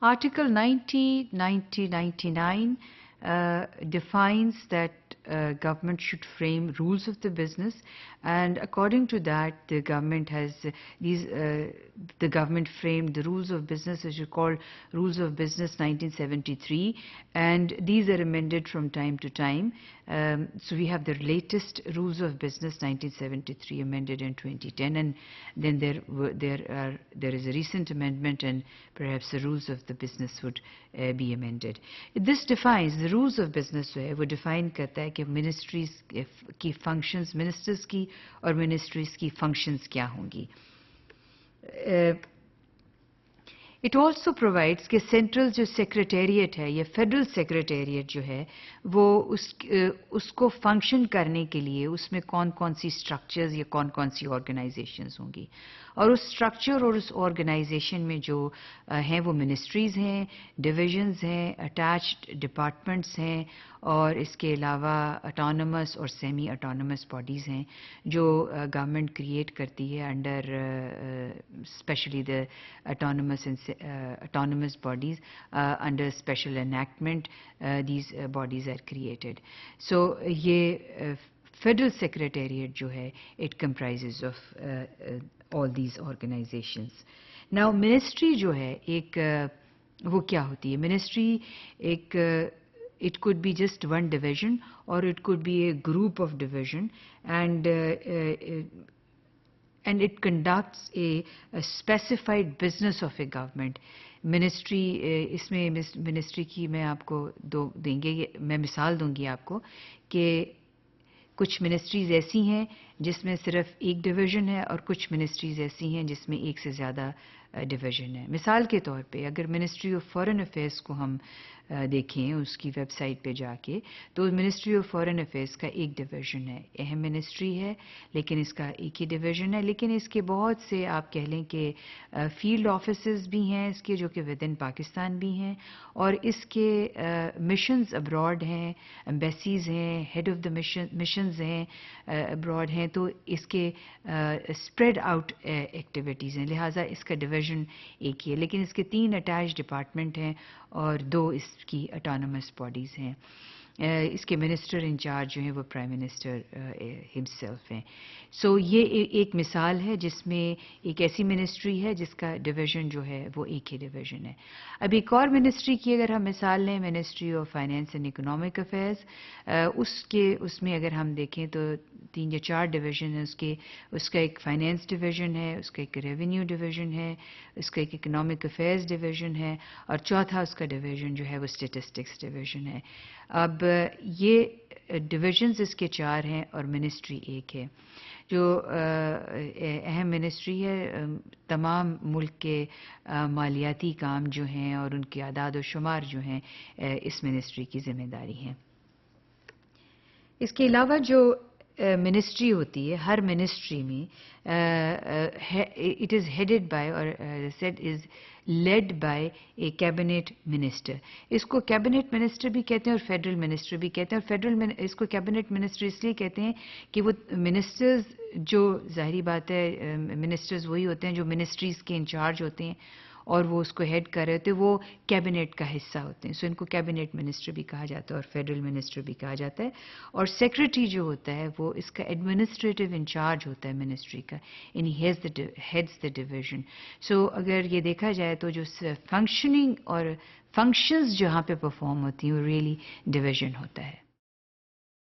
Article 90, 99 defines that government should frame rules of the business, and according to that, the government has the government framed the rules of business, which are called Rules of Business 1973, and these are amended from time to time. So we have the latest Rules of Business 1973 amended in 2010, and then there is a recent amendment, and perhaps the rules of the business would be amended. This defines the rules of business जो है वो define करता है कि ministries की functions, ministers की और ministries की functions क्या होंगी. It also provides कि central जो secretariat है या federal secretariat जो है वो उसको function करने के लिए उसमें कौन-कौन सी structures या कौन-कौन सी organizations होंगी, और उस structure और उस organization में जो हैं वो ministries हैं, divisions हैं, attached departments हैं, और इसके अलावा autonomous और semi autonomous bodies हैं जो government create करती है under especially the autonomous bodies under special enactment. These bodies are created. So ये federal secretariat जो है it comprises of all these organizations. Now ministry जो है एक वो क्या होती है? Ministry एक it could be just one division or it could be a group of division, and it conducts a specified business of a government. Ministry इसमें ministry की मैं आपको मैं मिसाल दूंगी आपको कि कुछ ministries ऐसी हैं जिसमें सिर्फ एक division है और कुछ ministries ऐसी हैं जिसमें एक से ज़्यादा division है. मिसाल के तौर पे अगर Ministry of Foreign Affairs को हम देखें उसकी वेबसाइट पे जाके, तो मिनिस्ट्री ऑफ फॉरेन अफेयर्स का एक डिवीज़न है, अहम मिनिस्ट्री है लेकिन इसका एक ही डिवीज़न है, लेकिन इसके बहुत से आप कह लें कि फील्ड ऑफिसेस भी हैं इसके जो कि विद इन पाकिस्तान भी हैं, और इसके मिशंस अब्रॉड हैं, एम्बेसीज हैं, हेड ऑफ द मिशंस हैं अब्रॉड हैं, तो इसके स्प्रेड आउट एक्टिविटीज़ हैं, लिहाजा इसका डिवीज़न एक ही है, लेकिन इसके 3 अटैच डिपार्टमेंट हैं और 2 इसकी ऑटोनमस बॉडीज़ हैं. इसके मिनिस्टर इंचार्ज जो हैं वो प्राइम मिनिस्टर हिमसेल्फ हैं. सो ये एक मिसाल है जिसमें एक ऐसी मिनिस्ट्री है जिसका डिवीज़न जो है वो एक ही डिवीज़न है. अब एक और मिनिस्ट्री की अगर हम मिसाल लें, ministry of finance and economic affairs, उसमें अगर हम देखें तो 3 या 4 डिवीज़न है. उसका एक फाइनेंस डिवीज़न है, उसका एक रेवेन्यू डिवीज़न है, उसका एक इकोनॉमिक अफेयर्स डिवीज़न है, और चौथा उसका डिवीज़न जो है वो स्टैटिस्टिक्स डिवीज़न है. अब ये डिविजन्स इसके 4 हैं और मिनिस्ट्री एक है. जो अहम मिनिस्ट्री है तमाम मुल्क के मालियाती काम जो हैं और उनके आदाद व शुमार जो हैं इस मिनिस्ट्री की ज़िम्मेदारी हैं. इसके अलावा जो मिनिस्ट्री होती है, हर मिनिस्ट्री में इट इज़ हेडेड बाय और said is led by A cabinet minister. इसको कैबिनेट मिनिस्टर भी कहते हैं और फेडरल मिनिस्टर भी कहते हैं, और इसको कैबिनेट मिनिस्टर इसलिए कहते हैं कि वो मिनिस्टर्स जो ज़ाहिरी बात है मिनिस्टर्स वही होते हैं जो मिनिस्ट्रीज़ के इंचार्ज होते हैं और वो उसको हेड कर रहे होते हैं, वो कैबिनेट का हिस्सा होते हैं. सो इनको कैबिनेट मिनिस्टर भी कहा जाता है और फेडरल मिनिस्टर भी कहा जाता है. और सेक्रेटरी जो होता है वो इसका एडमिनिस्ट्रेटिव इंचार्ज होता है मिनिस्ट्री का, इन हेड्स द डिवीज़न. सो अगर ये देखा जाए तो जो फंक्शनिंग और फंक्शंस जहाँ पे परफॉर्म होती हैं वो रियली डिवीज़न होता है.